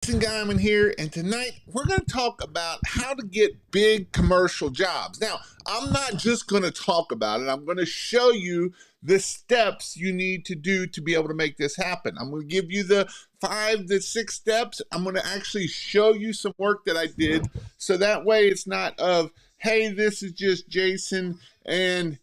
Jason Guyman here, and tonight we're going to talk about how to get big commercial jobs. Now, I'm not just going to talk about it, I'm going to show you the steps you need to do to be able to make this happen. I'm going to give you the 5 to 6 steps. I'm going to actually show you some work that I did, so that way it's not of, hey, this is just Jason and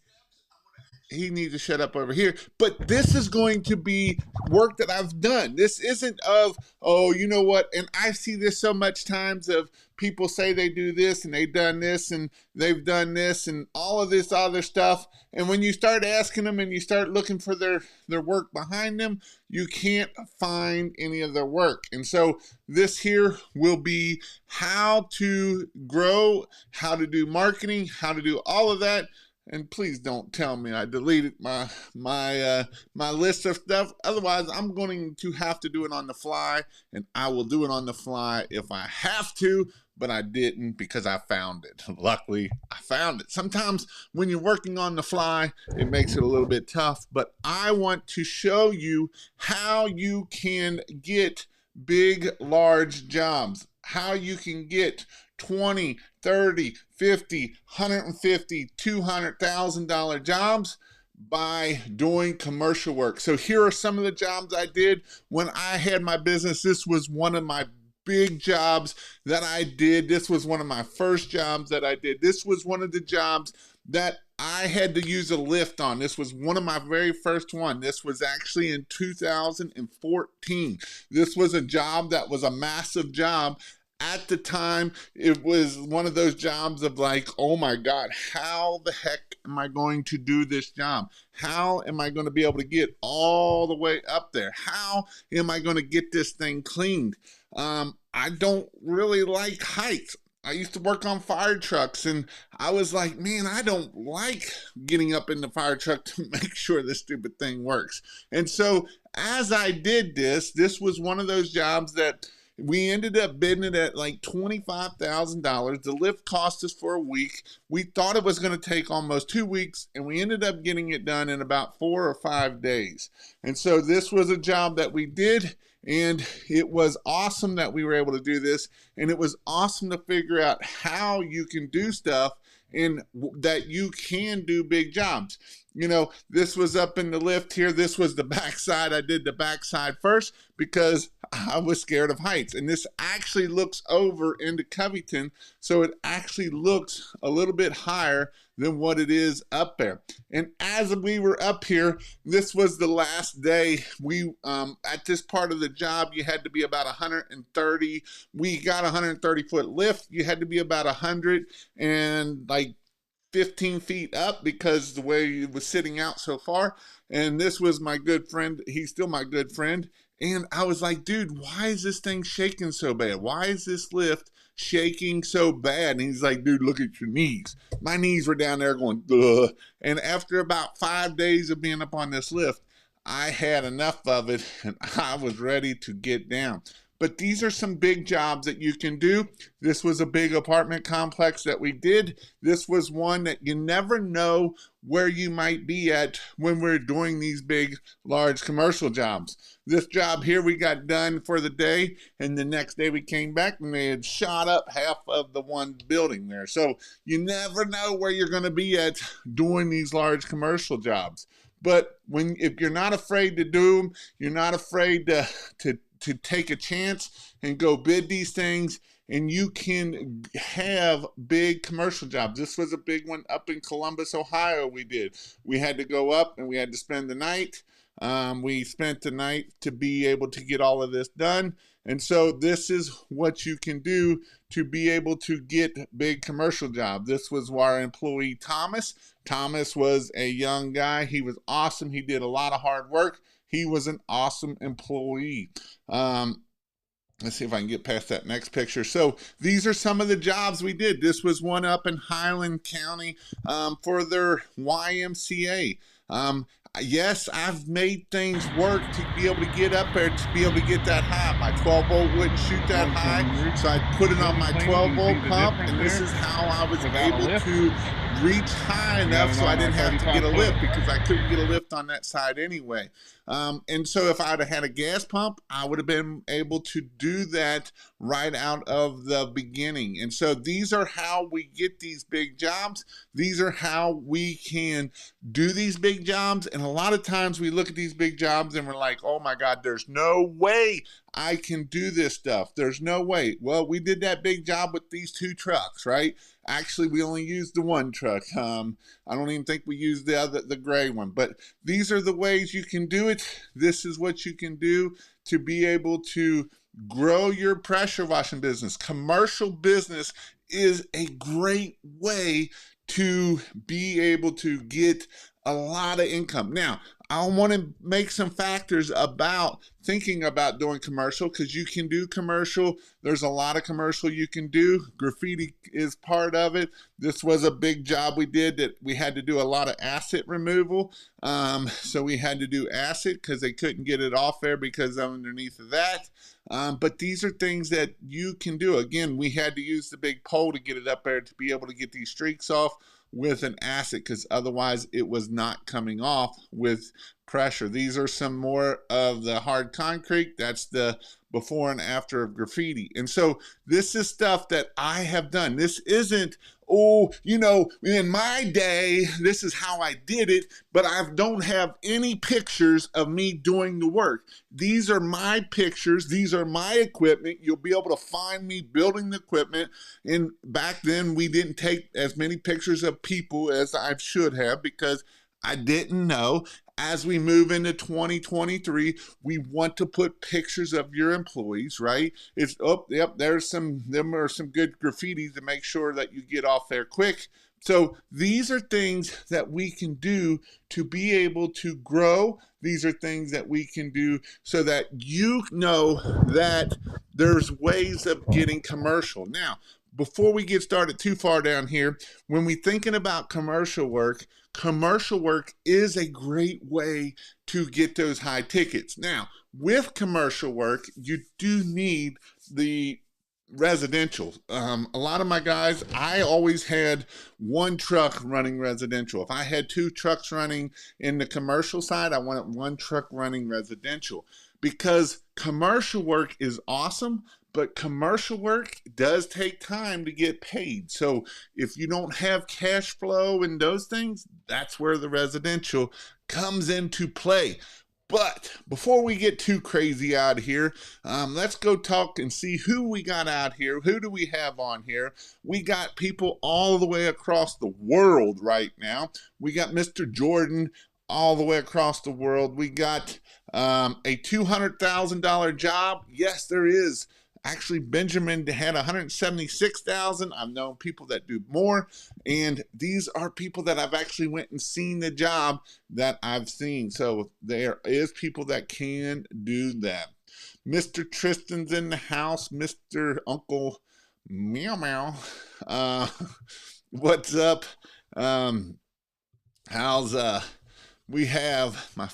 he needs to shut up over here. But this is going to be work that I've done. This isn't of, oh, you know what? And I see this so much times of people say they do this and they've done this and they've done this and all of this other stuff. And when you start asking them and you start looking for their work behind them, you can't find any of their work. And so this here will be how to grow, how to do marketing, how to do all of that. And please don't tell me I deleted my list of stuff. Otherwise, I'm going to have to do it on the fly, and I will do it on the fly if I have to, but I didn't because I found it. Luckily, I found it. Sometimes when you're working on the fly, it makes it a little bit tough, but I want to show you how you can get big, large jobs, how you can get 20, 30, 50, 150, $200,000 jobs by doing commercial work. So here are some of the jobs I did when I had my business. This was one of my big jobs that I did. This was one of my first jobs that I did. This was one of the jobs that I had to use a lift on. This was one of my very first one. This was actually in 2014. This was a job that was a massive job. At the time, it was one of those jobs of like, oh my God, how the heck am I going to do this job? How am I going to be able to get all the way up there? How am I going to get this thing cleaned? I don't really like heights. I used to work on fire trucks, and I was like, man, I don't like getting up in the fire truck to make sure this stupid thing works. And so as I did this was one of those jobs that we ended up bidding it at like $25,000. The lift cost us for a week. We thought it was going to take almost 2 weeks, and we ended up getting it done in about 4 or 5 days. And so this was a job that we did, and it was awesome that we were able to do this, and it was awesome to figure out how you can do stuff and that you can do big jobs. You know, this was up in the lift here. This was the backside. I did the backside first because I was scared of heights. And this actually looks over into Covington, so it actually looks a little bit higher than what it is up there. And as we were up here, this was the last day. We at this part of the job, you had to be about 130. We got a 130-foot lift. You had to be about 100 and like 15 feet up because the way it was sitting out so far. And this was my good friend. He's still my good friend. And I was like, dude, why is this thing shaking so bad? Why is this lift shaking so bad? And he's like, dude, look at your knees. My knees were down there going, ugh. And after about 5 days of being up on this lift, I had enough of it and I was ready to get down. But these are some big jobs that you can do. This was a big apartment complex that we did. This was one that you never know where you might be at when we're doing these big, large commercial jobs. This job here we got done for the day, and the next day we came back and they had shot up half of the one building there. So you never know where you're going to be at doing these large commercial jobs. But if you're not afraid to do them, you're not afraid to take a chance and go bid these things, and you can have big commercial jobs. This was a big one up in Columbus, Ohio we did. We had to go up and we had to spend the night. We spent the night to be able to get all of this done. And so this is what you can do to be able to get big commercial jobs. This was our employee, Thomas. Thomas was a young guy. He was awesome. He did a lot of hard work. He was an awesome employee. Let's see if I can get past that next picture. So these are some of the jobs we did. This was one up in Highland County for their YMCA. Yes, I've made things work to be able to get up there, to be able to get that high. My 12 volt wouldn't shoot that high, so I put it on my 12 volt pump, and this is how I was able to reach high enough so I didn't have to get a lift because I couldn't get a lift on that side anyway. And so if I'd have had a gas pump, I would have been able to do that right out of the beginning. And so these are how we get these big jobs. These are how we can do these big jobs. And a lot of times we look at these big jobs and we're like, oh my God, there's no way I can do this stuff. There's no way. Well, we did that big job with these 2 trucks, right? Actually, we only used the 1 truck. I don't even think we used the gray one. But these are the ways you can do it. This is what you can do to be able to grow your pressure washing business. Commercial business is a great way to be able to get a lot of income. Now, I want to make some factors about thinking about doing commercial, because you can do commercial. There's a lot of commercial you can do. Graffiti is part of it. This was a big job we did that we had to do a lot of asset removal. So we had to do acid because they couldn't get it off there because underneath of that. But these are things that you can do. Again, we had to use the big pole to get it up there to be able to get these streaks off with an acid, because otherwise it was not coming off with pressure. These are some more of the hard concrete. That's the before and after of graffiti. And so this is stuff that I have done. This isn't, oh, you know, in my day, this is how I did it, but I don't have any pictures of me doing the work. These are my pictures. These are my equipment. You'll be able to find me building the equipment. And back then, we didn't take as many pictures of people as I should have because I didn't know. As we move into 2023, we want to put pictures of your employees, right? It's, oh, yep, them are some good graffitis to make sure that you get off there quick. So these are things that we can do to be able to grow. These are things that we can do so that you know that there's ways of getting commercial. Now, before we get started too far down here, when we're thinking about commercial work is a great way to get those high tickets. Now, with commercial work, you do need the residential. A lot of my guys, I always had 1 truck running residential. If I had 2 trucks running in the commercial side, I wanted 1 truck running residential, because commercial work is awesome, but commercial work does take time to get paid. So if you don't have cash flow and those things, that's where the residential comes into play. But before we get too crazy out here, let's go talk and see who we got out here. Who do we have on here? We got people all the way across the world right now. We got Mr. Jordan all the way across the world. We got a $200,000 job. Yes, there is. Actually, Benjamin had 176,000. I've known people that do more, and these are people that I've actually went and seen the job that I've seen. So there is people that can do that. Mr. Tristan's in the house. Mr. Uncle Meow Meow. What's up? We have my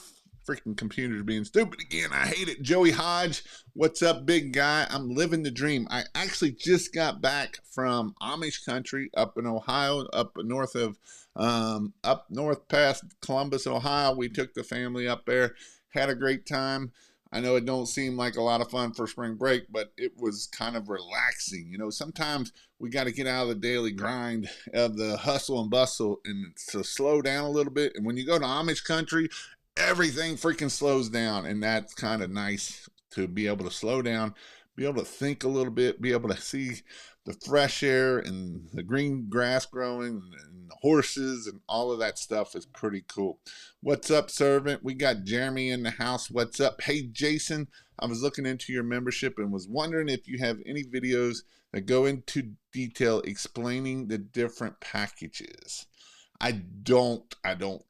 freaking computer's being stupid again. I hate it. Joey Hodge, what's up, big guy? I'm living the dream. I actually just got back from Amish country up in Ohio, up north past Columbus, Ohio. We took the family up there, had a great time. I know it don't seem like a lot of fun for spring break, but it was kind of relaxing. You know, sometimes we got to get out of the daily grind of the hustle and bustle and to slow down a little bit. And when you go to Amish country, everything freaking slows down, and that's kind of nice to be able to slow down, be able to think a little bit, be able to see the fresh air and the green grass growing and the horses and all of that stuff is pretty cool. What's up, servant? We got Jeremy in the house. What's up? Hey, Jason, I was looking into your membership and was wondering if you have any videos that go into detail explaining the different packages. I don't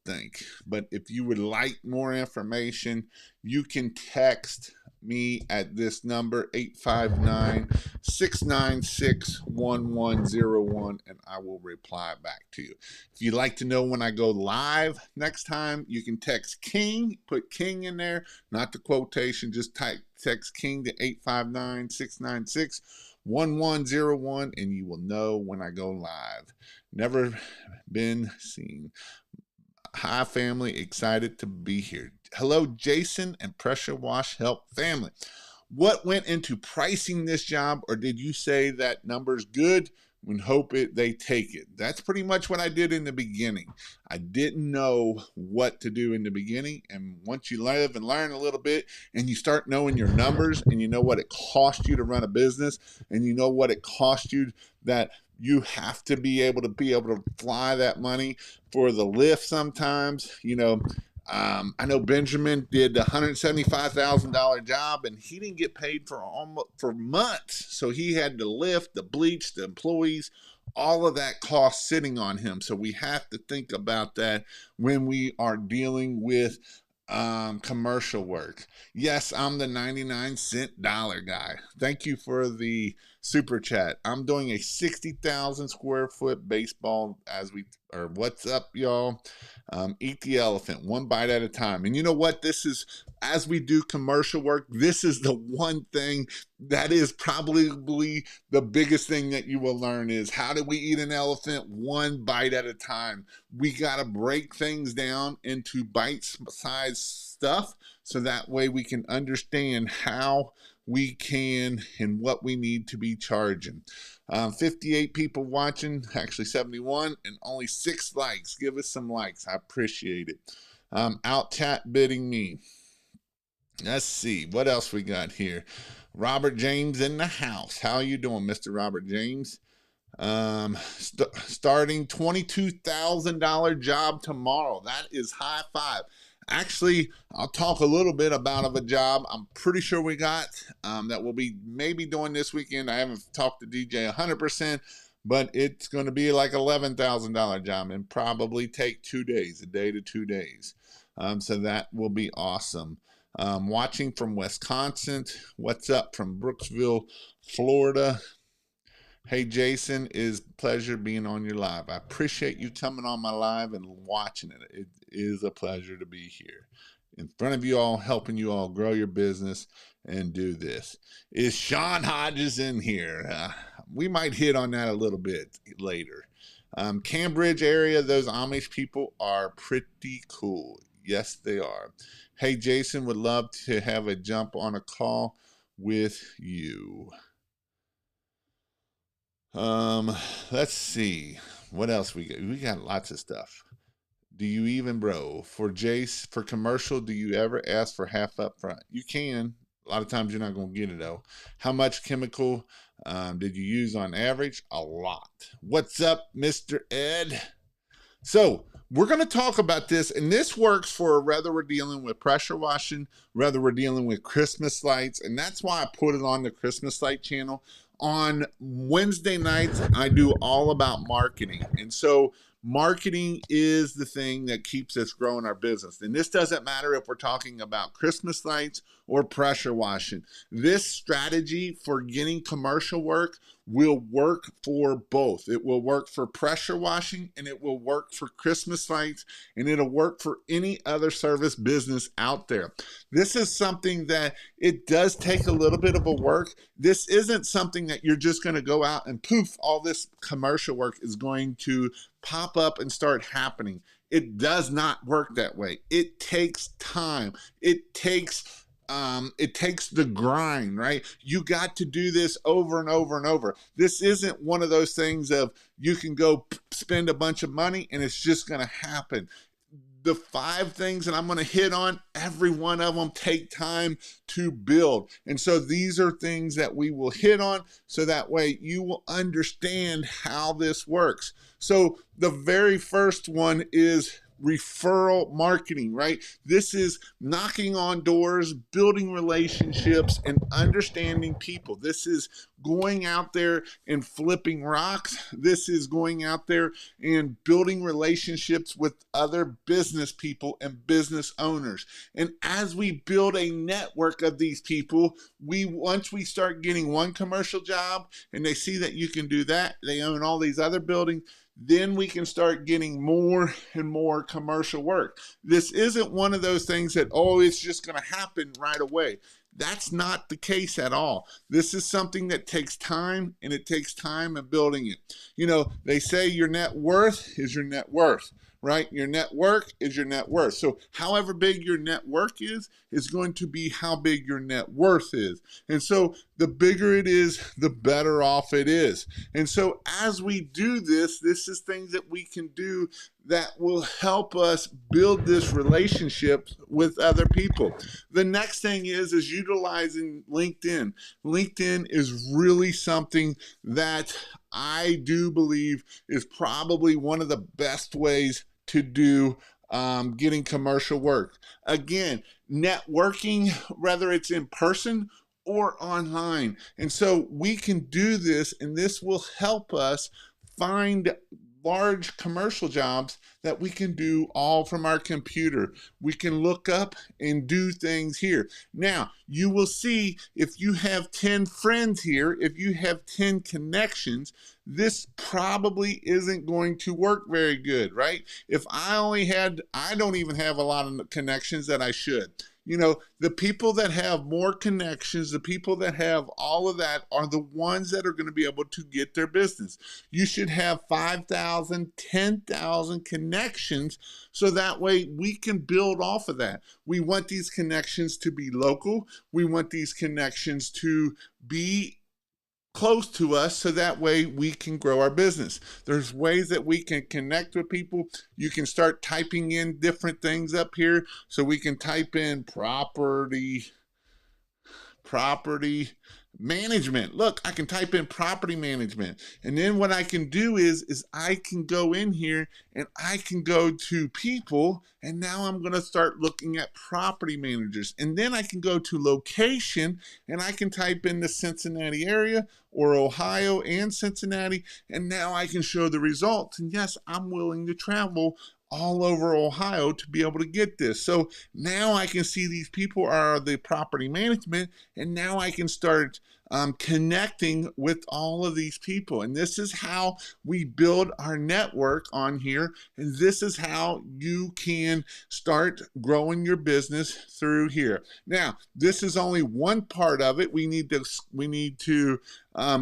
think, but if you would like more information, you can text me at this number, 859-696-1101, and I will reply back to you. If you'd like to know when I go live next time, you can text King, put King in there, not the quotation, just text King to 859-696-1101, and you will know when I go live. Never been seen. Hi, family. Excited to be here. Hello, Jason and Pressure Wash Help family. What went into pricing this job, or did you say that number's good and hope they take it? That's pretty much what I did in the beginning. I didn't know what to do in the beginning, and once you live and learn a little bit and you start knowing your numbers and you know what it cost you to run a business and you know what it cost you, that you have to be able to fly that money for the lift sometimes. I know Benjamin did a $175,000 job and he didn't get paid for months. So he had to lift, the bleach, the employees, all of that cost sitting on him. So we have to think about that when we are dealing with commercial work. Yes, I'm the 99-cent dollar guy. Thank you for the super chat. I'm doing a 60,000 square foot baseball what's up, y'all? Eat the elephant one bite at a time. And you know what? This is, as we do commercial work, this is the one thing that is probably the biggest thing that you will learn is how do we eat an elephant one bite at a time? We got to break things down into bite-sized stuff so that way we can understand how we can and what we need to be charging. 58 people watching, actually 71, and only 6 likes. Give us some likes. I appreciate it. Out chat bidding me. Let's see what else we got here. Robert James in the house. How you doing, Mr. Robert James? Starting $22,000 job tomorrow. That is high five. Actually, I'll talk a little bit about a job I'm pretty sure we got that we'll be maybe doing this weekend. I haven't talked to DJ 100%, but it's going to be like $11,000 job and probably take 2 days, a day to 2 days. So that will be awesome. Watching from Wisconsin. What's up from Brooksville, Florida? Hey, Jason, it's a pleasure being on your live. I appreciate you coming on my live and watching it. It is a pleasure to be here in front of you all, helping you all grow your business and do this. Is Sean Hodges in here? We might hit on that a little bit later. Cambridge area, those Amish people are pretty cool. Yes, they are. Hey, Jason, would love to have a jump on a call with you. Let's see what else we got. We got lots of stuff. Do you even, bro? For Jace, for commercial, do you ever ask for half up front? You can. A lot of times you're not going to get it though. How much chemical did you use on average? A lot. What's up, Mr. Ed? So we're going to talk about this, and this works for whether we're dealing with pressure washing, whether we're dealing with Christmas lights, and that's why I put it on the Christmas light channel. On Wednesday nights, I do all about marketing. And so marketing is the thing that keeps us growing our business. And this doesn't matter if we're talking about Christmas lights or pressure washing. This strategy for getting commercial work will work for both. It will work for pressure washing, and it will work for Christmas lights, and it'll work for any other service business out there. This is something that it does take a little bit of a work. This isn't something that you're just going to go out and poof, all this commercial work is going to pop up and start happening. It does not work that way. It takes time. It takes the grind, right? You got to do this over and over and over. This isn't one of those things of you can go spend a bunch of money and it's just going to happen. The 5 things that I'm going to hit on, every one of them take time to build. And so these are things that we will hit on so that way you will understand how this works. So the very first one is referral marketing, right? This is knocking on doors, building relationships, and understanding people. This is going out there and flipping rocks. This is going out there and building relationships with other business people and business owners. And as we build a network of these people, once we start getting one commercial job and they see that you can do that, they own all these other buildings, then we can start getting more and more commercial work. This isn't one of those things that, oh, it's just going to happen right away. That's not the case at all. This is something that takes time, and it takes time in building it. You know, they say your net worth is your net worth, right? Your net worth is your net worth. So however big your net worth is going to be how big your net worth is. And so the bigger it is, the better off it is. And so as we do this, this is things that we can do that will help us build this relationship with other people. The next thing is utilizing LinkedIn. LinkedIn is really something that I do believe is probably one of the best ways to do getting commercial work. Again, networking, whether it's in person or online. And so we can do this, and this will help us find large commercial jobs that we can do all from our computer. We can look up and do things here. Now, you will see if you have 10 friends here, if you have 10 connections, this probably isn't going to work very good, right? If I don't even have a lot of connections that I should. You know, the people that have more connections, the people that have all of that are the ones that are going to be able to get their business. You should have 5,000, 10,000 connections so that way we can build off of that. We want these connections to be local. We want these connections to be close to us so that way we can grow our business. There's ways that we can connect with people. You can start typing in different things up here. So we can type in property management. Look, I can type in property management. And then what I can do is I can go in here and I can go to people, and now I'm going to start looking at property managers. And then I can go to location and I can type in the Cincinnati area or Ohio and Cincinnati, and now I can show the results. And yes, I'm willing to travel all over Ohio to be able to get this. So now I can see these people are the property management, and now I can start connecting with all of these people. And this is how we build our network on here. And this is how you can start growing your business through here. Now, this is only one part of it. We need to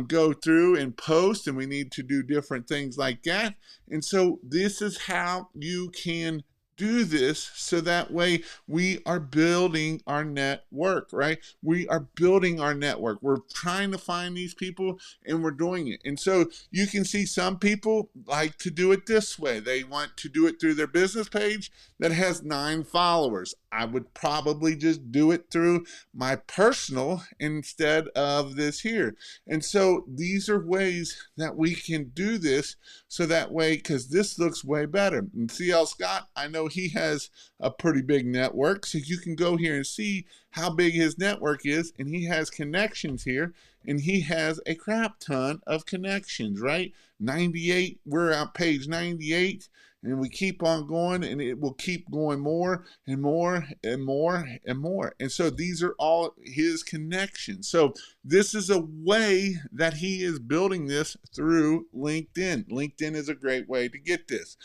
go through and post, and we need to do different things like that. And so this is how you can do this, so that way we are building our network, right? We are building our network. We're trying to find these people, and we're doing it. And so you can see some people like to do it this way. They want to do it through their business page that has 9 followers. I would probably just do it through my personal instead of this here. And so these are ways that we can do this, so that way, because this looks way better. And CL Scott, I know he has a pretty big network, so you can go here and see how big his network is, and he has connections here, and he has a crap ton of connections, right? 98, we're on page 98, and we keep on going, and it will keep going more and more and more and more. And so these are all his connections. So this is a way that he is building this through LinkedIn. LinkedIn is a great way to get this.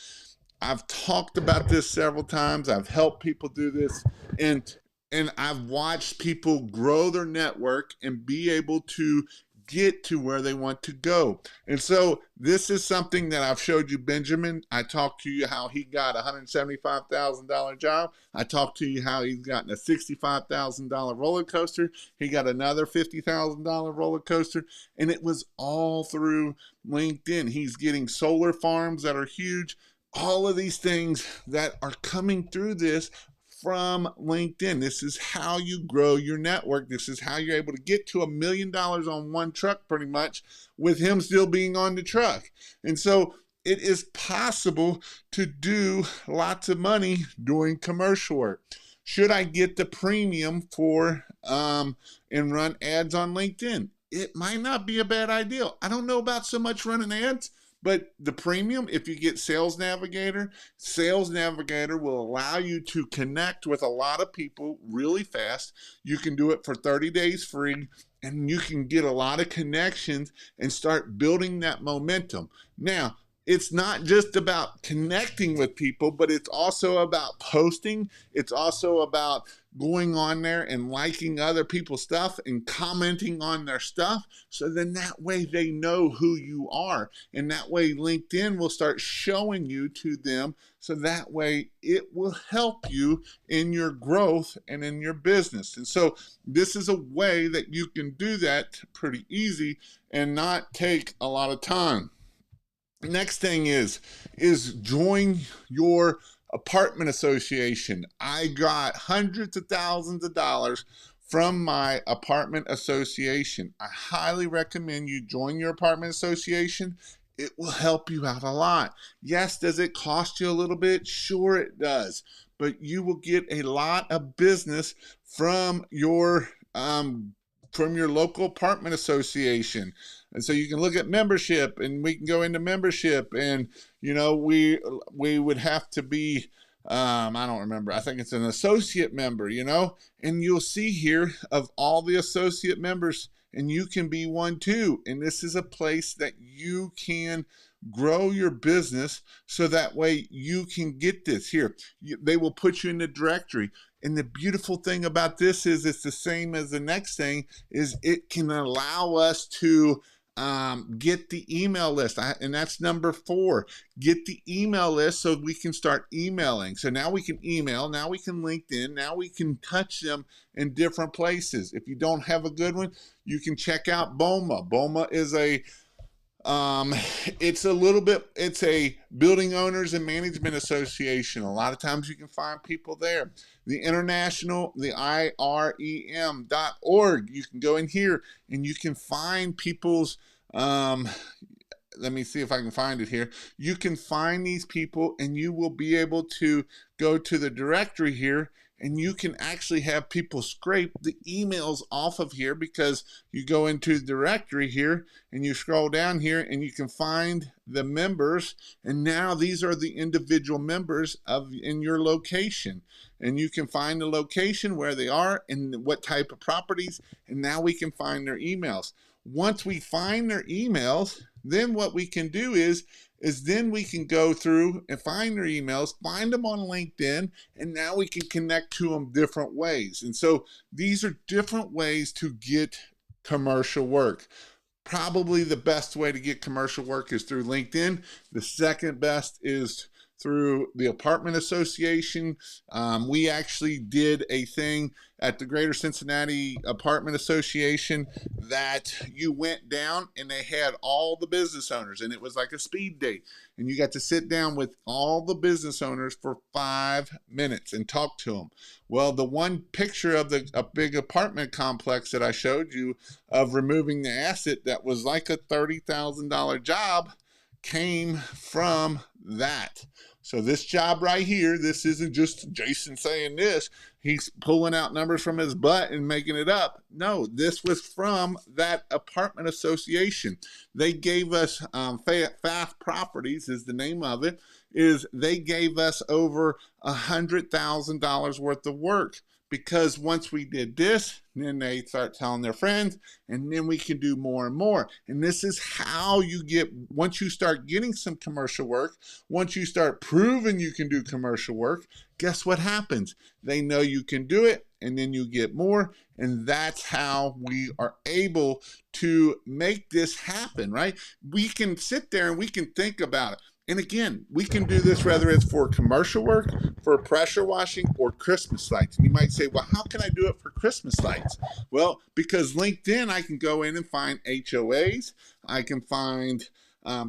I've talked about this several times. I've helped people do this, and I've watched people grow their network and be able to get to where they want to go. And so this is something that I've showed you, Benjamin. I talked to you how he got a $175,000 job. I talked to you how he's gotten a $65,000 roller coaster. He got another $50,000 roller coaster, and it was all through LinkedIn. He's getting solar farms that are huge. All of these things that are coming through this from LinkedIn. This is how you grow your network. This is how you're able to get to $1 million on one truck, pretty much, with him still being on the truck. And so it is possible to do lots of money doing commercial work. Should I get the premium for and run ads on LinkedIn? It might not be a bad idea. I don't know about so much running ads, but the premium, if you get Sales Navigator will allow you to connect with a lot of people really fast. You can do it for 30 days free, and you can get a lot of connections and start building that momentum. Now, it's not just about connecting with people, but it's also about posting. It's also about going on there and liking other people's stuff and commenting on their stuff. So then that way they know who you are. And that way LinkedIn will start showing you to them. So that way it will help you in your growth and in your business. And so this is a way that you can do that pretty easy and not take a lot of time. Next thing is join your apartment association. I got hundreds of thousands of dollars from my apartment association. I highly recommend you join your apartment association. It will help you out a lot. Yes, does it cost you a little bit? Sure it does. But you will get a lot of business from your local apartment association. And so you can look at membership, and we can go into membership, and we would have to be I don't remember, I think it's an associate member, and you'll see here of all the associate members, and you can be one too. And this is a place that you can grow your business, so that way you can get this here. They will put you in the directory. And the beautiful thing about this is it's the same as the next thing, is it can allow us to get the email list. And that's number 4. Get the email list so we can start emailing. So now we can email, now we can LinkedIn, now we can touch them in different places. If you don't have a good one, you can check out BOMA. BOMA is it's a building owners and management association. A lot of times you can find people there. The IREM.org, you can go in here and you can find people's, let me see if I can find it here. You can find these people, and you will be able to go to the directory here, and you can actually have people scrape the emails off of here, because you go into the directory here and you scroll down here and you can find the members. And now these are the individual members in your location. And you can find the location where they are and what type of properties. And now we can find their emails. Once we find their emails, then what we can do is then we can go through and find their emails, find them on LinkedIn, and now we can connect to them different ways. And so these are different ways to get commercial work. Probably the best way to get commercial work is through LinkedIn. The second best is through the apartment association. We actually did a thing at the Greater Cincinnati Apartment Association that you went down and they had all the business owners, and it was like a speed date, and you got to sit down with all the business owners for 5 minutes and talk to them. Well, the one picture of a big apartment complex that I showed you of removing the asset that was like a $30,000 job came from that. So this job right here, this isn't just Jason saying this, he's pulling out numbers from his butt and making it up. No, this was from that apartment association. They gave us, Pfaff Properties is the name of it, is they gave us over $100,000 worth of work. Because once we did this, then they start telling their friends, and then we can do more and more. And this is how you get, once you start getting some commercial work, once you start proving you can do commercial work, guess what happens? They know you can do it, and then you get more. And that's how we are able to make this happen, right? We can sit there and we can think about it. And again, we can do this whether it's for commercial work, for pressure washing, or Christmas lights. And you might say, well, how can I do it for Christmas lights? Well, because LinkedIn, I can go in and find HOAs, I can find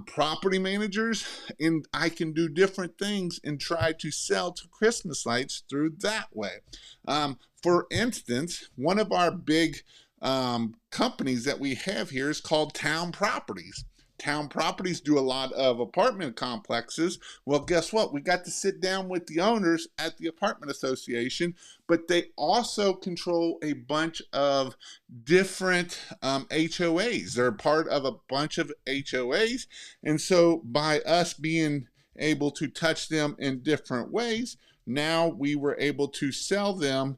property managers, and I can do different things and try to sell to Christmas lights through that way. For instance, one of our big companies that we have here is called Town Properties. Town Properties do a lot of apartment complexes. Well, guess what? We got to sit down with the owners at the apartment association, but they also control a bunch of different HOAs. They're part of a bunch of HOAs. And so by us being able to touch them in different ways, now we were able to sell them.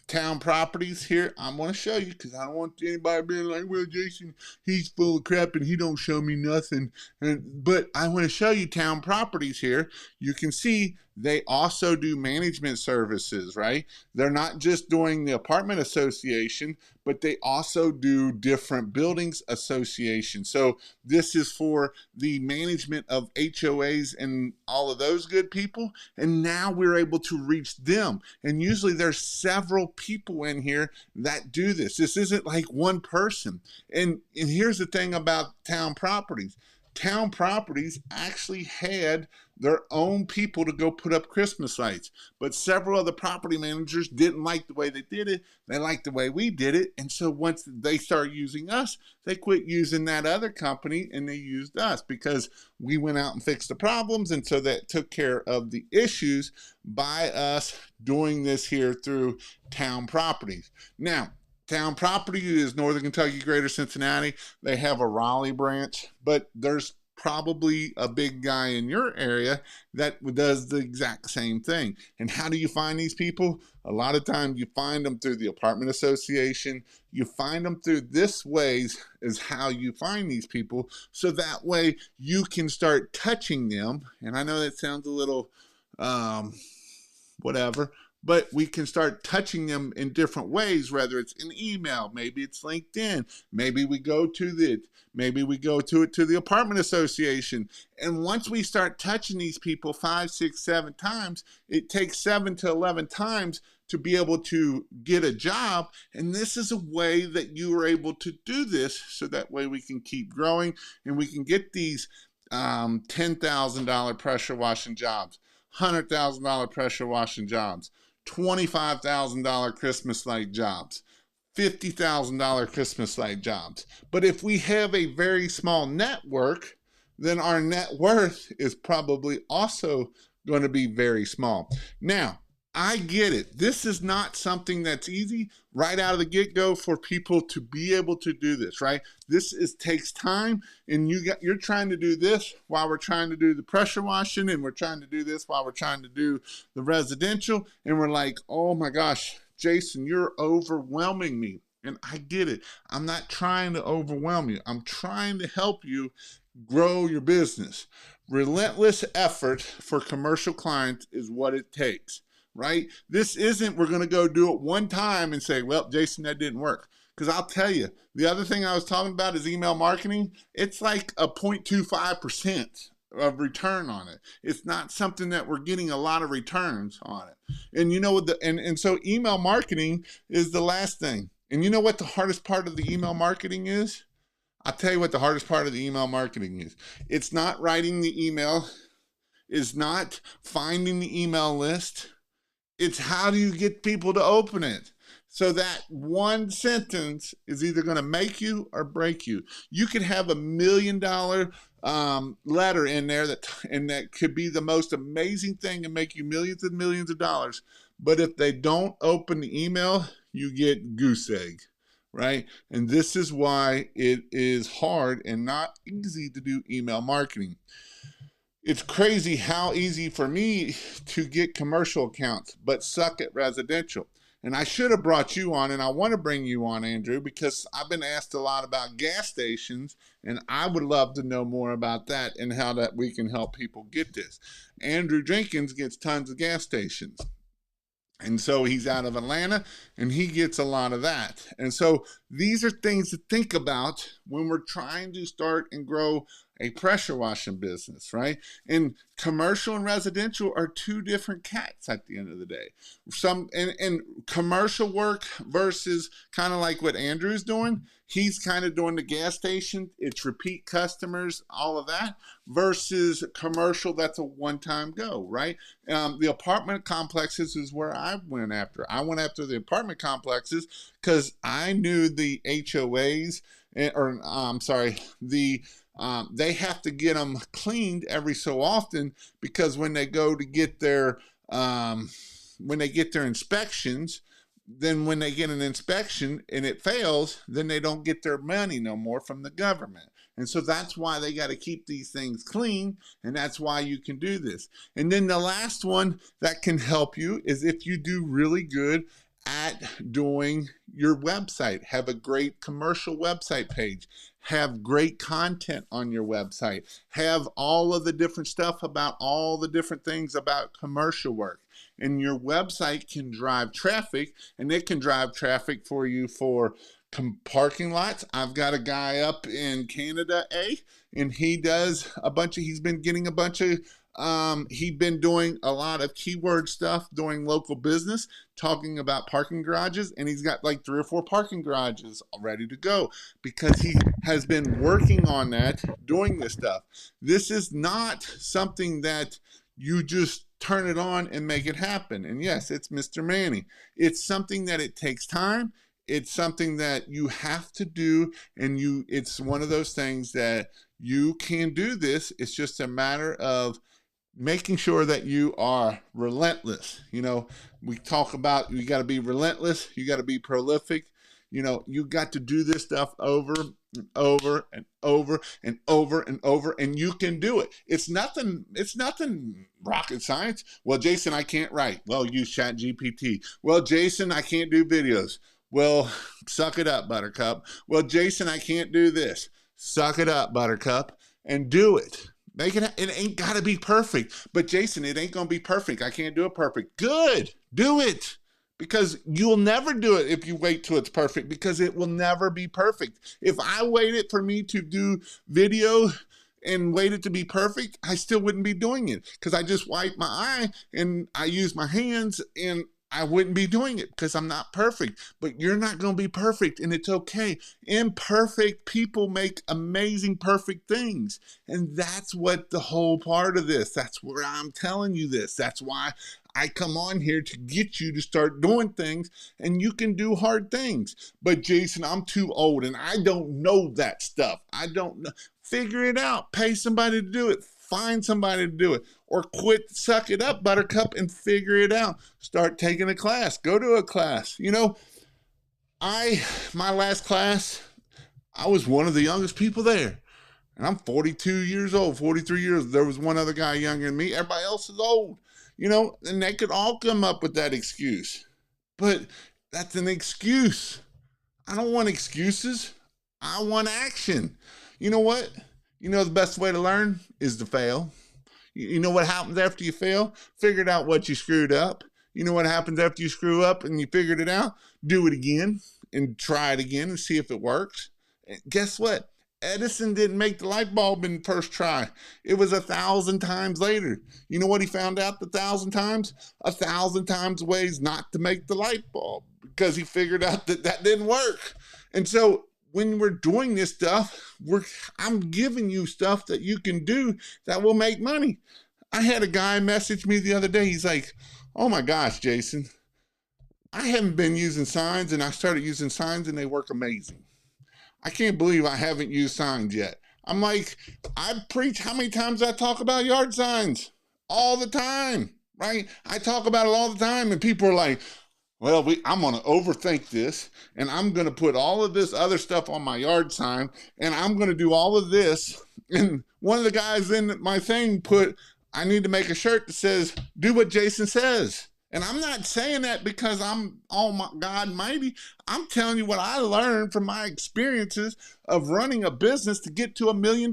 Town Properties here. I'm going to show you because I don't want anybody being like, well, Jason, he's full of crap and he don't show me nothing. But I want to show you Town Properties here. You can see they also do management services, right? They're not just doing the apartment association, but they also do different buildings associations. So this is for the management of HOAs and all of those good people. And now we're able to reach them. And usually there's several people in here that do this. This isn't like one person. And here's the thing about Town Properties. Town Properties actually had their own people to go put up Christmas lights, but several other property managers didn't like the way they did it. They liked the way we did it. And so once they started using us, they quit using that other company and they used us because we went out and fixed the problems. And so that took care of the issues by us doing this here through Town Properties. Now, Town Property is Northern Kentucky, Greater Cincinnati. They have a Raleigh branch, but there's probably a big guy in your area that does the exact same thing. And how do you find these people? A lot of times you find them through the apartment association. You find them through this ways is how you find these people. So that way you can start touching them. And I know that sounds a little whatever, but we can start touching them in different ways, whether it's an email, maybe it's LinkedIn, maybe we go to the apartment association. And once we start touching these people 5, 6, 7 times, it takes 7 to 11 times to be able to get a job. And this is a way that you are able to do this, so that way we can keep growing and we can get these $10,000 pressure washing jobs, $100,000 pressure washing jobs, $25,000 Christmas light jobs, $50,000 Christmas light jobs. But if we have a very small network, then our net worth is probably also going to be very small. Now, I get it. This is not something that's easy right out of the get-go for people to be able to do this, right? This takes time, and you're trying to do this while we're trying to do the pressure washing, and we're trying to do this while we're trying to do the residential, and we're like, oh my gosh, Jason, you're overwhelming me. And I get it. I'm not trying to overwhelm you. I'm trying to help you grow your business. Relentless effort for commercial clients is what it takes. Right? This isn't, we're going to go do it one time and say, well, Jason, that didn't work. Because I'll tell you, the other thing I was talking about is email marketing. It's like a 0.25% of return on it. It's not something that we're getting a lot of returns on it. And you know what, and so email marketing is the last thing. And you know what the hardest part of the email marketing is? I'll tell you what the hardest part of the email marketing is. It's not writing the email. It's not finding the email list. It's how do you get people to open it? So that one sentence is either going to make you or break you. You could have $1 million letter in there that could be the most amazing thing and make you millions and millions of dollars. But if they don't open the email, you get goose egg, right? And this is why it is hard and not easy to do email marketing. It's crazy how easy for me to get commercial accounts, but suck at residential. And I should have brought you on, and I want to bring you on, Andrew, because I've been asked a lot about gas stations, and I would love to know more about that and how that we can help people get this. Andrew Jenkins gets tons of gas stations. And so he's out of Atlanta, and he gets a lot of that. And so these are things to think about when we're trying to start and grow a pressure washing business, right? And commercial and residential are two different cats at the end of the day. Some and commercial work versus kind of like what Andrew's doing. He's kind of doing the gas station. It's repeat customers, all of that, versus commercial. That's a one-time go, right? The apartment complexes is where I went after. I went after the apartment complexes because I knew the HOAs, or I'm sorry, they have to get them cleaned every so often, because when they go to get their inspections, then when they get an inspection and it fails, then they don't get their money no more from the government. And so that's why they got to keep these things clean, and that's why you can do this. And then the last one that can help you is if you do really good at doing your website. Have a great commercial website page. Have great content on your website. Have all of the different stuff about all the different things about commercial work. And your website can drive traffic, and it can drive traffic for you for parking lots. I've got a guy up in Canada, and he does he's been getting a bunch of he'd been doing a lot of keyword stuff, doing local business, talking about parking garages, and he's got like 3 or 4 parking garages ready to go because he has been working on that, doing this stuff. This is not something that you just turn it on and make it happen. And yes, it's Mr. Manny. It's something that it takes time. It's something that you have to do, and it's one of those things that you can do this. It's just a matter of making sure that you are relentless. We talk about you got to be relentless, you got to be prolific. You got to do this stuff over and over and over and over and over, and you can do it. It's nothing rocket science. Well, Jason, I can't write. Well, use ChatGPT. Well, Jason, I can't do videos. Well, suck it up, Buttercup. Well, Jason, I can't do this. Suck it up, Buttercup, and do it. Make it. It ain't got to be perfect. But Jason, it ain't going to be perfect. I can't do it perfect. Good. Do it. Because you'll never do it if you wait till it's perfect, because it will never be perfect. If I waited for me to do video and waited to be perfect, I still wouldn't be doing it, because I just wipe my eye and I use my hands, and I wouldn't be doing it because I'm not perfect. But you're not going to be perfect, and it's okay. Imperfect people make amazing perfect things. And that's what the whole part of this, that's where I'm telling you this. That's why I come on here to get you to start doing things, and you can do hard things. But Jason, I'm too old and I don't know that stuff. I don't know. Figure it out. Pay somebody to do it. Find somebody to do it, or quit, suck it up, Buttercup, and figure it out. Start taking a class. Go to a class. My last class, I was one of the youngest people there. And I'm 42 years old, 43 years. There was one other guy younger than me. Everybody else is old, and they could all come up with that excuse. But that's an excuse. I don't want excuses. I want action. You know what? The best way to learn is to fail. You know what happens after you fail? Figured out what you screwed up. You know what happens after you screw up and you figured it out? Do it again and try it again and see if it works. And guess what? Edison didn't make the light bulb in the first try. It was 1,000 times later. You know what he found out 1,000 times? 1,000 times ways not to make the light bulb, because he figured out that didn't work. And so when we're doing this stuff, I'm giving you stuff that you can do that will make money. I had a guy message me the other day. He's like, oh my gosh, Jason, I haven't been using signs, and I started using signs and they work amazing. I can't believe I haven't used signs yet. I'm like, I preach how many times I talk about yard signs? All the time, right? I talk about it all the time, and people are like, well, I'm going to overthink this, and I'm going to put all of this other stuff on my yard sign, and I'm going to do all of this. And one of the guys in my thing put, I need to make a shirt that says, do what Jason says. And I'm not saying that because I'm God mighty. I'm telling you what I learned from my experiences of running a business to get to $1 million.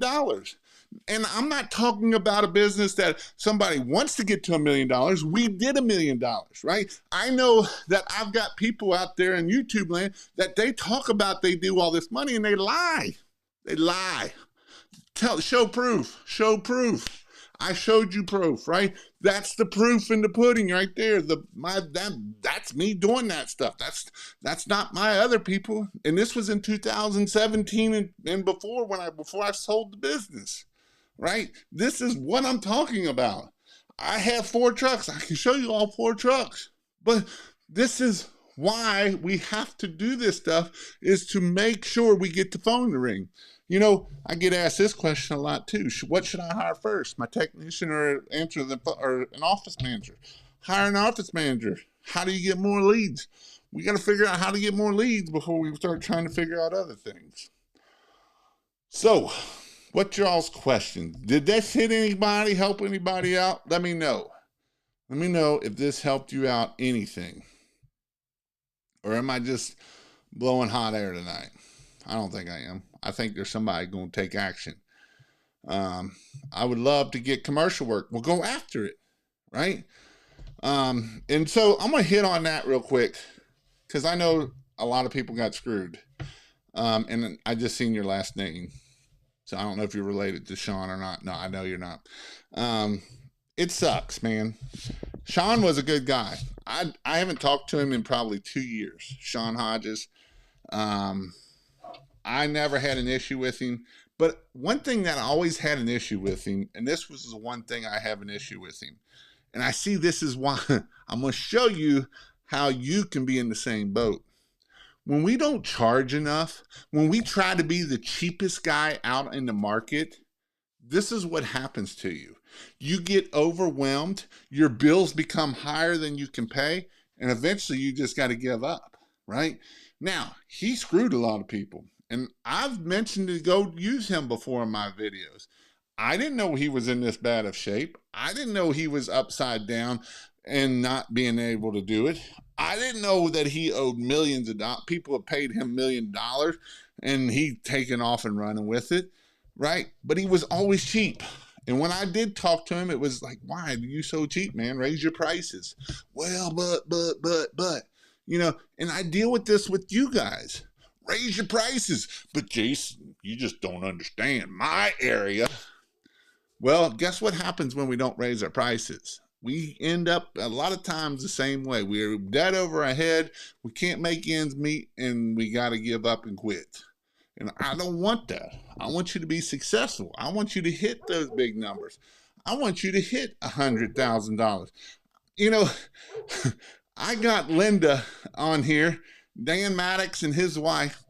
And I'm not talking about a business that somebody wants to get to $1 million. We did $1 million, right? I know that I've got people out there in YouTube land that they talk about they do all this money, and they lie. They lie. Show proof. Show proof. I showed you proof, right? That's the proof in the pudding right there. That's me doing that stuff. That's not my other people. And this was in 2017 and before before I sold the business, right? This is what I'm talking about. I have 4 trucks. I can show you all 4 trucks. But this is why we have to do this stuff, is to make sure we get the phone to ring. You know, I get asked this question a lot too. What should I hire first, my technician or or an office manager? Hire an office manager. How do you get more leads? We got to figure out how to get more leads before we start trying to figure out other things. So, what's y'all's questions? Did this hit anybody, help anybody out? Let me know. Let me know if this helped you out anything. Or am I just blowing hot air tonight? I don't think I am. I think there's somebody going to take action. I would love to get commercial work. We'll go after it, right? And so I'm going to hit on that real quick because I know a lot of people got screwed. And I just seen your last name. So I don't know if you're related to Sean or not. No, I know you're not. It sucks, man. Sean was a good guy. I haven't talked to him in probably 2 years. Sean Hodges. I never had an issue with him. But one thing that I always had an issue with him, and this was the one thing I have an issue with him, and I see this is why I'm going to show you how you can be in the same boat. When we don't charge enough, when we try to be the cheapest guy out in the market, this is what happens to you. You get overwhelmed, your bills become higher than you can pay, and eventually you just got to give up, right? Now, he screwed a lot of people, and I've mentioned to go use him before in my videos. I didn't know he was in this bad of shape. I didn't know he was upside down and not being able to do it. I didn't know that he owed millions of dollars. People have paid him $1 million, and he taken off and running with it, right? But he was always cheap. And when I did talk to him, it was like, why are you so cheap, man? Raise your prices. Well, but, you know, and I deal with this with you guys. Raise your prices. But Jason, you just don't understand my area. Well, guess what happens when we don't raise our prices? We end up a lot of times the same way. We're dead over our head. We can't make ends meet, and we got to give up and quit. And I don't want that. I want you to be successful. I want you to hit those big numbers. I want you to hit $100,000. You know, I got Linda on here, Dan Maddox and his wife,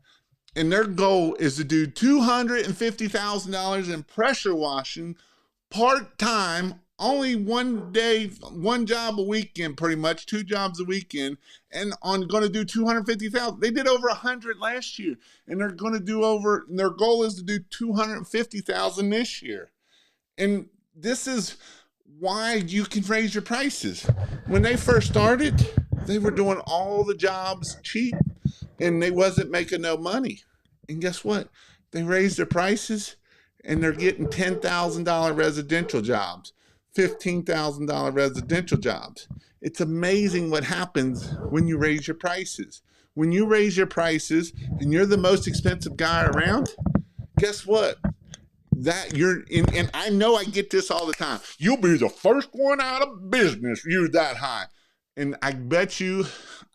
and their goal is to do $250,000 in pressure washing part-time, only one day, one job a weekend, pretty much 2 jobs a weekend, and on going to do 250,000. They did over 100 last year, and they're going to do over. And their goal is to do 250,000 this year. And this is why you can raise your prices. When they first started, they were doing all the jobs cheap, and they wasn't making no money. And guess what? They raised their prices, and they're getting $10,000 residential jobs. $15,000 residential jobs. It's amazing what happens when you raise your prices. When you raise your prices and you're the most expensive guy around, guess what? That you're in, and I know I get this all the time. You'll be the first one out of business. You're that high. And I would bet you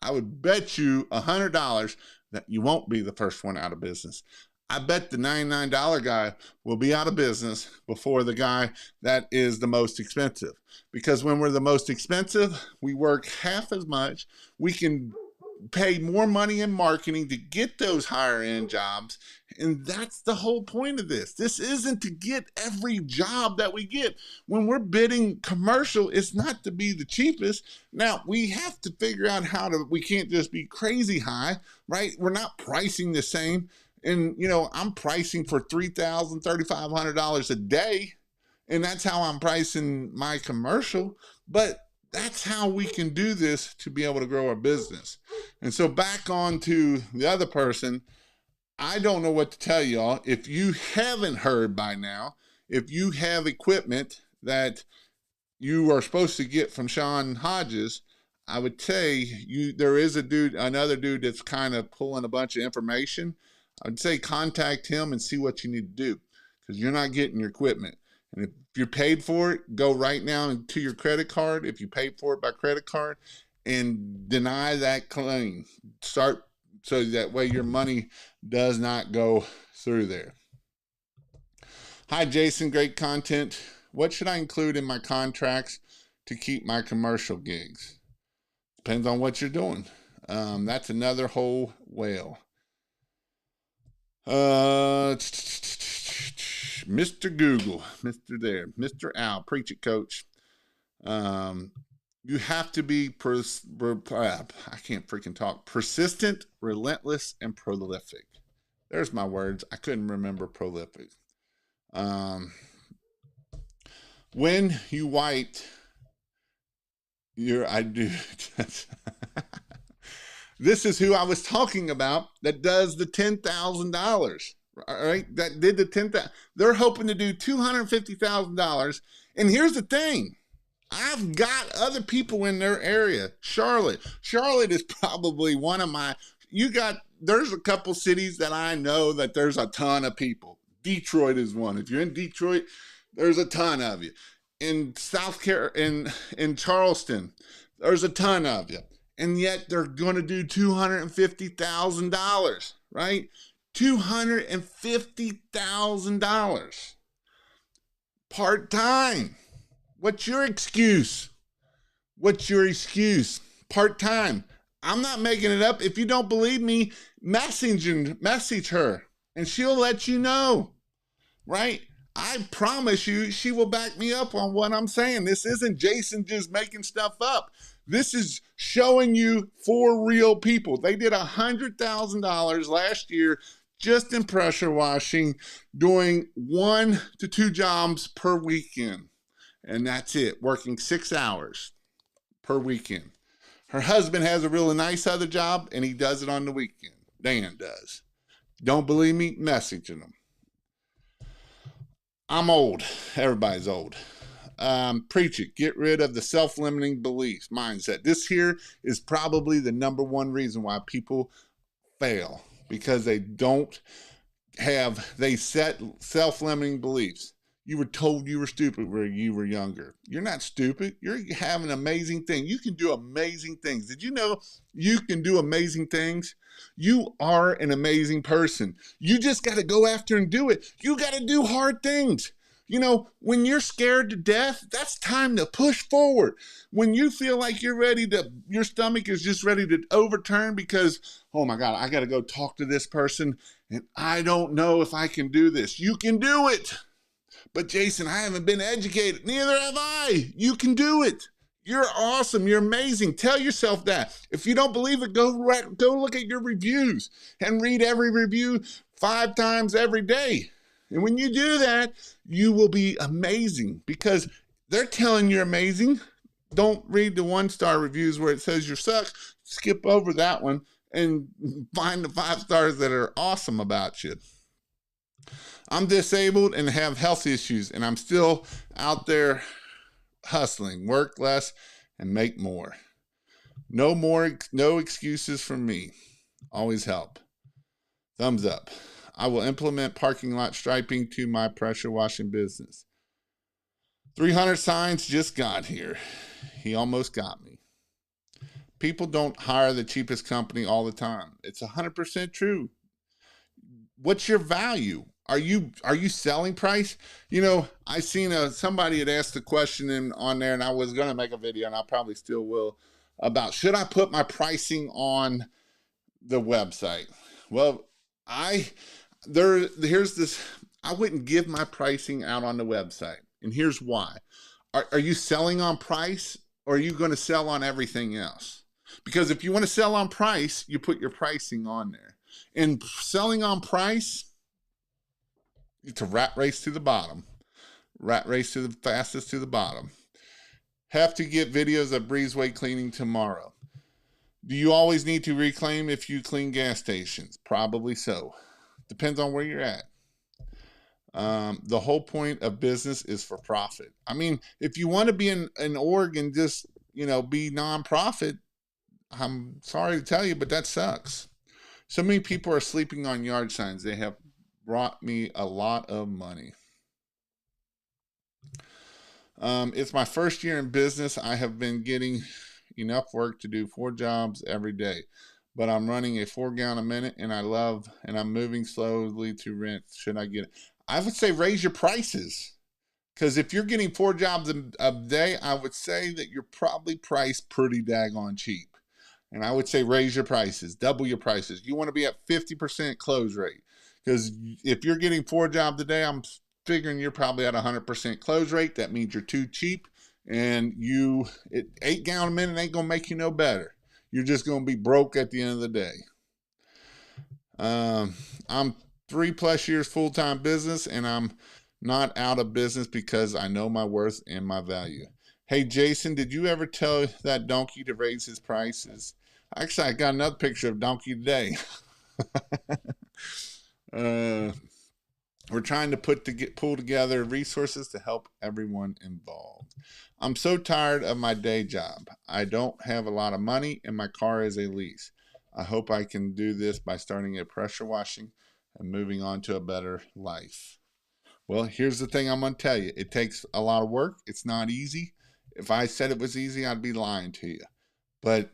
$100 that you won't be the first one out of business. I bet the $99 guy will be out of business before the guy that is the most expensive. Because when we're the most expensive, we work half as much. We can pay more money in marketing to get those higher end jobs. And that's the whole point of this. This isn't to get every job that we get. When we're bidding commercial, it's not to be the cheapest. Now, we have to figure out we can't just be crazy high, right? We're not pricing the same. And, you know, I'm pricing for $3,000, $3,500 a day. And that's how I'm pricing my commercial. But that's how we can do this to be able to grow our business. And so back on to the other person, I don't know what to tell y'all. If you haven't heard by now, if you have equipment that you are supposed to get from Sean Hodges, I would say there is another dude that's kind of pulling a bunch of information. I'd say contact him and see what you need to do. because you're not getting your equipment. And if you're paid for it, go right now to your credit card. If you paid for it by credit card, and deny that claim. Start so that way your money does not go through there. Hi, Jason. Great content. What should I include in my contracts to keep my commercial gigs? Depends on what you're doing. That's another whole whale. Mr. Google, Mr. Al, preach it, coach. You have to be, I can't freaking talk, persistent, relentless, and prolific. There's my words. I couldn't remember prolific. When you white I do. This is who I was talking about that does the $10,000. All right, that did the 10,000. They're hoping to do $250,000. And here's the thing. I've got other people in their area. Charlotte is probably one of my, there's a couple cities that I know that there's a ton of people. Detroit is one. If you're in Detroit, there's a ton of you. In South Carolina, in Charleston, there's a ton of you. And yet they're going to do $250,000, right? $250,000 part-time. What's your excuse? Part-time. I'm not making it up. If you don't believe me, message her and she'll let you know, right? I promise you, she will back me up on what I'm saying. This isn't Jason just making stuff up. This is showing you for real people. They did $100,000 last year just in pressure washing, doing 1 to 2 jobs per weekend. And that's it, working 6 hours per weekend. Her husband has a really nice other job, and he does it on the weekend. Dan does. Don't believe me? Messaging him. I'm old. Everybody's old. Preach it. Get rid of the self-limiting beliefs mindset. This here is probably the number one reason why people fail, because they set self-limiting beliefs. You were told you were stupid when you were younger. You're not stupid. You're having an amazing thing. You can do amazing things. Did you know you can do amazing things? You are an amazing person. You just got to go after and do it. You got to do hard things. You know, when you're scared to death, that's time to push forward. When you feel like your stomach is just ready to overturn because, oh my God, I got to go talk to this person and I don't know if I can do this. You can do it. But Jason, I haven't been educated. Neither have I. You can do it. You're awesome. You're amazing. Tell yourself that. If you don't believe it, go look at your reviews and read every review 5 times every day. And when you do that, you will be amazing because they're telling you're amazing. Don't read the 1-star reviews where it says you suck. Skip over that one and find the 5 stars that are awesome about you. I'm disabled and have health issues, and I'm still out there hustling, work less, and make more. No excuses from me. Always help. Thumbs up. I will implement parking lot striping to my pressure washing business. 300 signs just got here. He almost got me. People don't hire the cheapest company all the time. It's 100% true. What's your value? Are you selling price? You know, I seen somebody had asked a question on there, and I was going to make a video, and I probably still will, about should I put my pricing on the website? Well, here's this. I wouldn't give my pricing out on the website, and here's why. Are you selling on price, or are you going to sell on everything else? Because if you want to sell on price, you put your pricing on there. And selling on price, it's a rat race to the bottom. Rat race to the fastest to the bottom. Have to get videos of breezeway cleaning tomorrow. Do you always need to reclaim if you clean gas stations? Probably so. Depends on where you're at. The whole point of business is for profit. I mean, if you want to be in Oregon, just, be nonprofit, I'm sorry to tell you, but that sucks. So many people are sleeping on yard signs. They have brought me a lot of money. It's my first year in business. I have been getting enough work to do 4 jobs every day, but I'm running a 4 gallon a minute and I'm moving slowly to rent. Should I get it? I would say raise your prices. Because if you're getting 4 jobs a day, I would say that you're probably priced pretty daggone cheap. And I would say raise your prices, double your prices. You want to be at 50% close rate. Because if you're getting 4 jobs a day, I'm figuring you're probably at 100% close rate. That means you're too cheap. And 8 gallon a minute ain't going to make you no better. You're just going to be broke at the end of the day. I'm 3+ years full-time business, and I'm not out of business because I know my worth and my value. Hey, Jason, did you ever tell that donkey to raise his prices? Actually, I got another picture of donkey today. uh, we're trying to pull together resources to help everyone involved. I'm so tired of my day job. I don't have a lot of money, and my car is a lease. I hope I can do this by starting a pressure washing and moving on to a better life. Well, here's the thing I'm going to tell you. It takes a lot of work. It's not easy. If I said it was easy, I'd be lying to you. But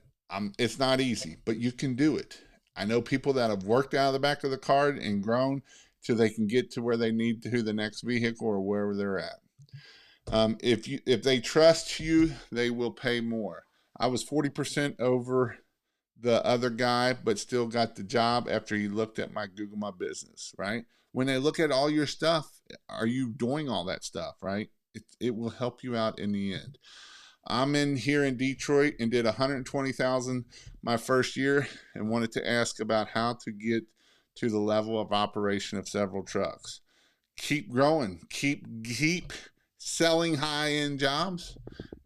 it's not easy, but you can do it. I know people that have worked out of the back of the car and grown so they can get to where they need to, the next vehicle or wherever they're at. If they trust you, they will pay more. I was 40% over the other guy, but still got the job after he looked at my Google My Business, right? When they look at all your stuff, are you doing all that stuff, right? It will help you out in the end. I'm in here in Detroit and did 120,000 my first year and wanted to ask about how to get to the level of operation of several trucks. Keep growing, keep selling high-end jobs,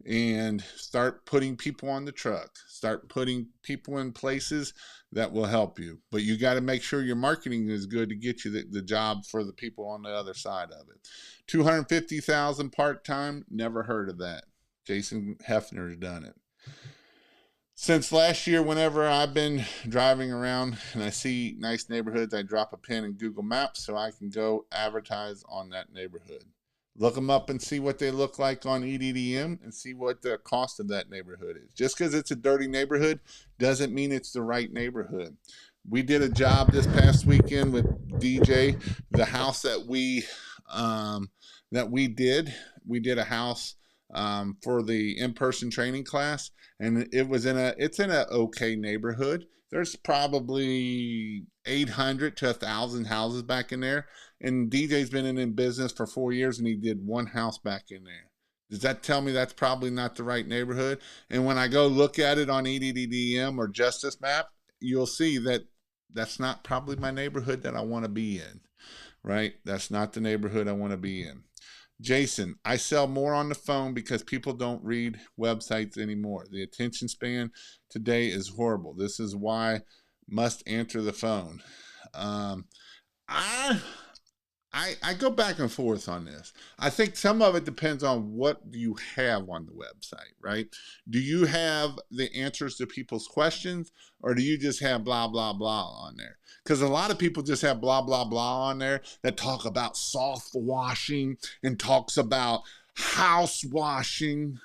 and start putting people on the truck. Start putting people in places that will help you. But you got to make sure your marketing is good to get you the job for the people on the other side of it. 250,000 part-time, never heard of that. Jason Hefner's done it. Since last year, whenever I've been driving around and I see nice neighborhoods, I drop a pin in Google Maps so I can go advertise on that neighborhood. Look them up and see what they look like on EDDM and see what the cost of that neighborhood is. Just because it's a dirty neighborhood doesn't mean it's the right neighborhood. We did a job this past weekend with DJ. The house that we did a house for the in-person training class, and it's in a okay neighborhood. There's probably 800 to 1,000 houses back in there, and DJ's been in business for 4 years, and he did one house back in there. Does that tell me that's probably not the right neighborhood? And when I go look at it on EDDM or Justice Map, you'll see that that's not probably my neighborhood that I want to be in, right? That's not the neighborhood I want to be in. Jason, I sell more on the phone because people don't read websites anymore. The attention span today is horrible. This is why must answer the phone. I I go back and forth on this. I think some of it depends on what you have on the website, right? Do you have the answers to people's questions, or do you just have blah, blah, blah on there? Because a lot of people just have blah, blah, blah on there that talk about soft washing and talks about house washing,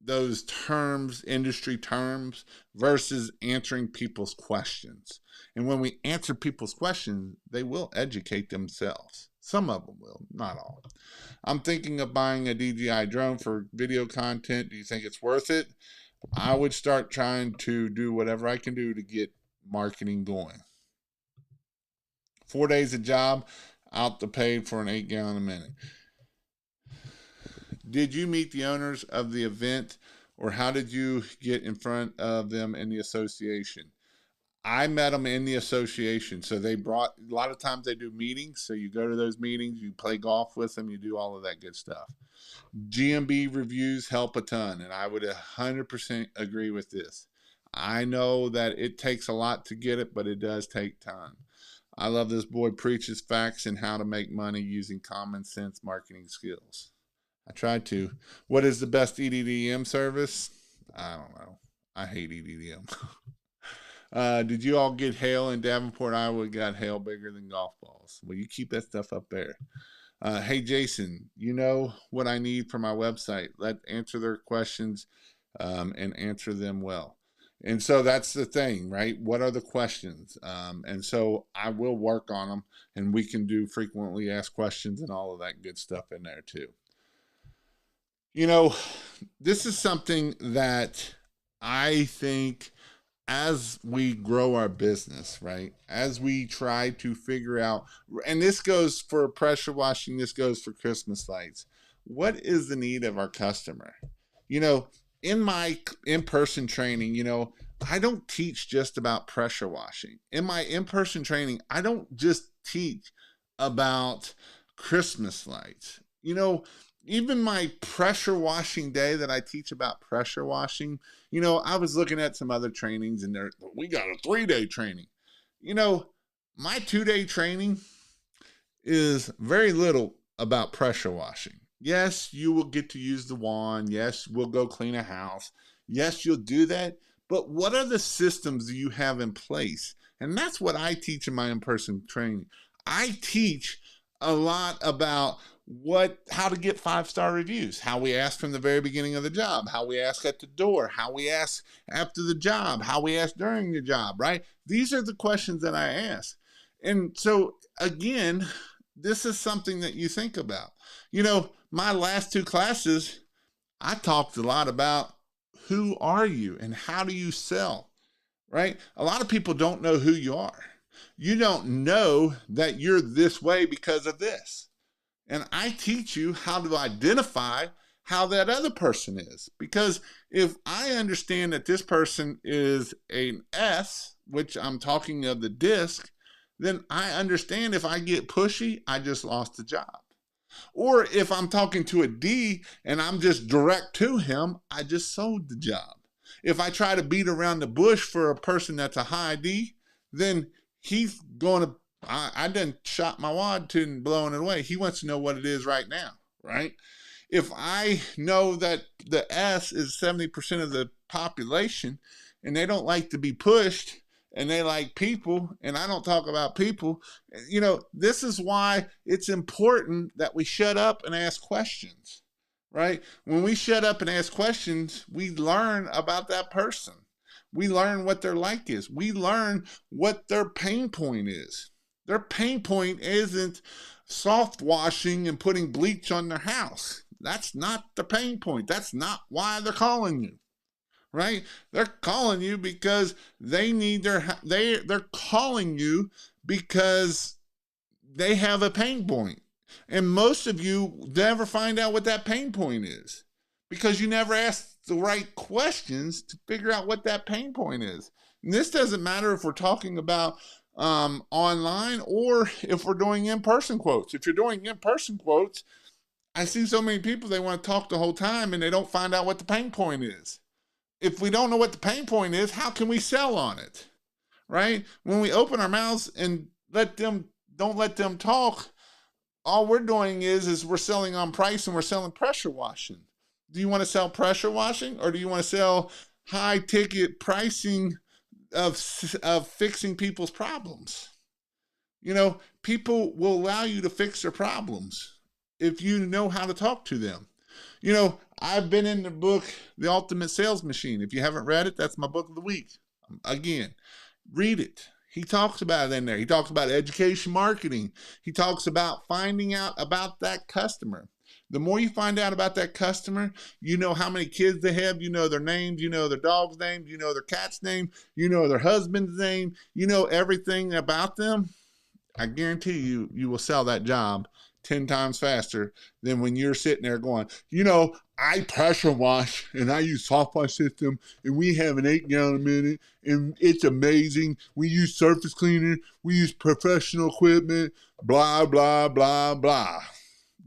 those terms, industry terms, versus answering people's questions. And when we answer people's questions, they will educate themselves. Some of them will, not all. I'm thinking of buying a DJI drone for video content. Do you think it's worth it? I would start trying to do whatever I can do to get marketing going. 4 days a job, out the paid for an 8 gallon a minute. Did you meet the owners of the event, or how did you get in front of them in the association? I met them in the association. So they brought, a lot of times they do meetings. So you go to those meetings, you play golf with them, you do all of that good stuff. GMB reviews help a ton, and I would 100% agree with this. I know that it takes a lot to get it, but it does take time. I love this boy preaches facts and how to make money using common sense marketing skills. I tried to. What is the best EDDM service? I don't know. I hate EDDM. Did you all get hail in Davenport, Iowa? We got hail bigger than golf balls. Well, you keep that stuff up there. Hey, Jason, you know what I need for my website. Let answer their questions and answer them well. And so that's the thing, right? What are the questions? And so I will work on them, and we can do frequently asked questions and all of that good stuff in there too. You know, this is something that I think as we grow our business, right? As we try to figure out, and this goes for pressure washing, this goes for Christmas lights. What is the need of our customer? You know, in my in person training, you know, I don't teach just about pressure washing. In my in person training, I don't just teach about Christmas lights. You know, even my pressure washing day that I teach about pressure washing, you know, I was looking at some other trainings and we got a 3-day training. You know, my 2-day training is very little about pressure washing. Yes, you will get to use the wand. Yes, we'll go clean a house. Yes, you'll do that. But what are the systems you have in place? And that's what I teach in my in-person training. I teach a lot about how to get 5-star reviews, how we ask from the very beginning of the job, how we ask at the door, how we ask after the job, how we ask during the job, right? These are the questions that I ask. And so again, this is something that you think about. You know, my last 2 classes, I talked a lot about who are you and how do you sell, right? A lot of people don't know who you are. You don't know that you're this way because of this. And I teach you how to identify how that other person is. Because if I understand that this person is an S, which I'm talking of the disc, then I understand if I get pushy, I just lost the job. Or if I'm talking to a D and I'm just direct to him, I just sold the job. If I try to beat around the bush for a person that's a high D, then he's going to, I done shot my wad to and blowing it away. He wants to know what it is right now, right? If I know that the S is 70% of the population and they don't like to be pushed and they like people, and I don't talk about people, you know, this is why it's important that we shut up and ask questions, right? When we shut up and ask questions, we learn about that person. We learn what their like is. We learn what their pain point is. Their pain point isn't soft washing and putting bleach on their house. That's not the pain point. That's not why they're calling you, right? They're calling you because they need they're calling you because they have a pain point. And most of you never find out what that pain point is because you never ask the right questions to figure out what that pain point is. And this doesn't matter if we're talking about online or if we're doing in-person quotes. If you're doing in-person quotes, I see so many people, they want to talk the whole time and they don't find out what the pain point is. If we don't know what the pain point is, how can we sell on it, right? When we open our mouths and don't let them talk, all we're doing is we're selling on price and we're selling pressure washing. Do you want to sell pressure washing or do you want to sell high ticket pricing of fixing people's problems? You know, people will allow you to fix their problems if you know how to talk to them. You know, I've been in the book, The Ultimate Sales Machine. If you haven't read it, that's my book of the week. Again, read it. He talks about it in there. He talks about education marketing. He talks about finding out about that customer. The more you find out about that customer, you know how many kids they have, you know their names, you know their dog's name, you know their cat's name, you know their husband's name, you know everything about them. I guarantee you, you will sell that job 10 times faster than when you're sitting there going, you know, I pressure wash and I use soft wash system and we have an 8-gallon a minute and it's amazing. We use surface cleaner. We use professional equipment, blah, blah, blah, blah.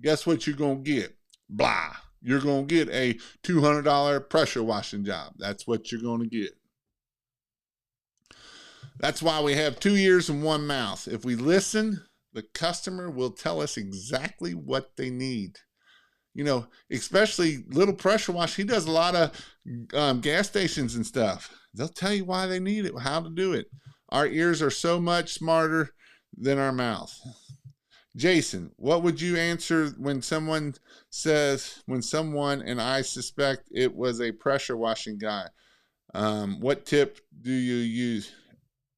Guess what you're going to get? Blah. You're going to get a $200 pressure washing job. That's what you're going to get. That's why we have 2 ears and 1 mouth. If we listen, the customer will tell us exactly what they need. You know, especially Little Pressure Wash. He does a lot of gas stations and stuff. They'll tell you why they need it, how to do it. Our ears are so much smarter than our mouth. Jason, what would you answer when someone says, when someone, and I suspect it was a pressure washing guy, what tip do you use?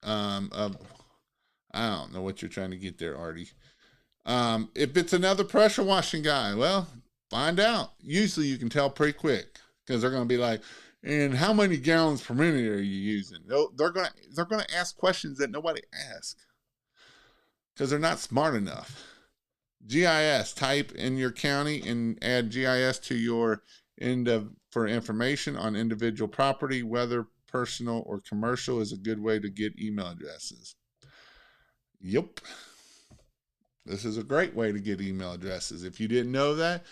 Of, I don't know what you're trying to get there, Artie. If it's another pressure washing guy, well, find out. Usually you can tell pretty quick because they're going to be like, and how many gallons per minute are you using? They're going to ask questions that nobody asks because they're not smart enough. GIS, type in your county and add GIS to your end of for information on individual property, whether personal or commercial, is a good way to get email addresses. Yep. This is a great way to get email addresses. If you didn't know that,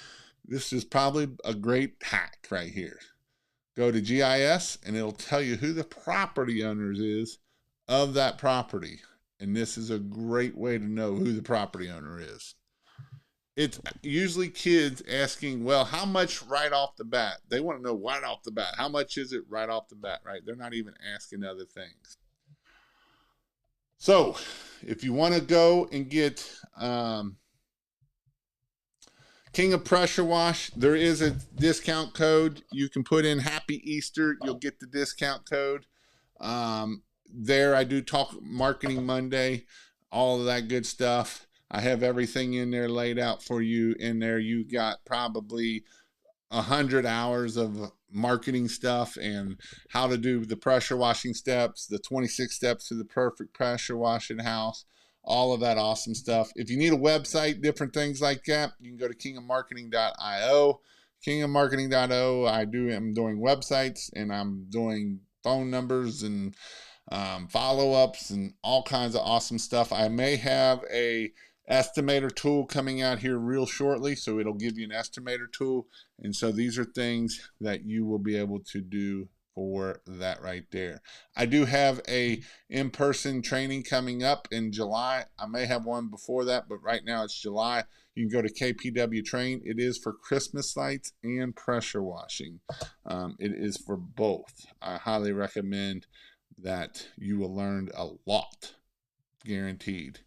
this is probably a great hack right here. Go to GIS and it'll tell you who the property owners is of that property. And this is a great way to know who the property owner is. It's usually kids asking, well, how much right off the bat? They want to know right off the bat. How much is it right off the bat, right? They're not even asking other things. So if you want to go and get King of Pressure Wash, there is a discount code. You can put in Happy Easter. You'll get the discount code. There I do talk Marketing Monday, all of that good stuff. I have everything in there laid out for you. In there you got probably 100 hours of marketing stuff and how to do the pressure washing steps, the 26 steps to the perfect pressure washing house, all of that awesome stuff. If you need a website, different things like that, you can go to kingofmarketing.io. Kingofmarketing.io, I'm doing websites and I'm doing phone numbers and follow-ups and all kinds of awesome stuff. I may have a estimator tool coming out here real shortly, so it'll give you an estimator tool. And so these are things that you will be able to do for that right there. I do have a in-person training coming up in July. I may have one before that, but right now it's July. You can go to KPW Train. It is for Christmas lights and pressure washing. It is for both. I highly recommend that. You will learn a lot, guaranteed.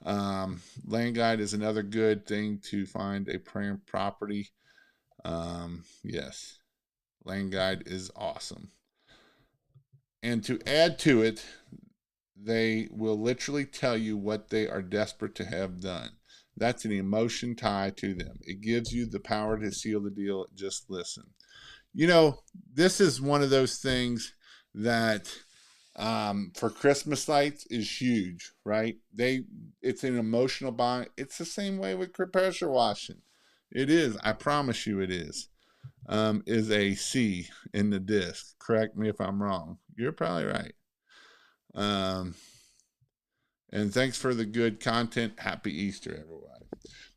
Land Guide is another good thing to find a prime property. Yes, Land Guide is awesome. And to add to it, they will literally tell you what they are desperate to have done. That's an emotion tie to them. It gives you the power to seal the deal. Just listen. You know, this is one of those things that for Christmas lights is huge, right? It's an emotional bond. It's the same way with pressure washing. It is. I promise you it is. Is a C in the disc. Correct me if I'm wrong. You're probably right. And thanks for the good content. Happy Easter, everybody.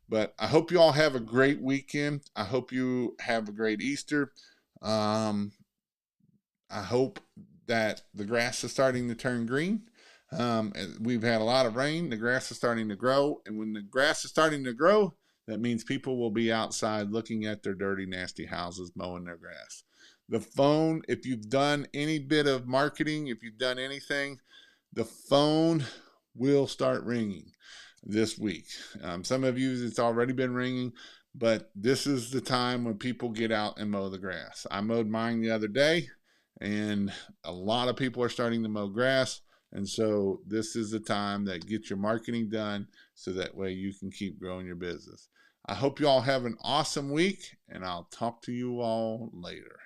But I hope you all have a great weekend. I hope you have a great Easter. I hope that the grass is starting to turn green. We've had a lot of rain. The grass is starting to grow. And when the grass is starting to grow, that means people will be outside looking at their dirty, nasty houses, mowing their grass. The phone, if you've done any bit of marketing, if you've done anything, the phone will start ringing this week. Some of you, it's already been ringing, but this is the time when people get out and mow the grass. I mowed mine the other day, and a lot of people are starting to mow grass. And so this is the time that get your marketing done so that way you can keep growing your business. I hope you all have an awesome week, and I'll talk to you all later.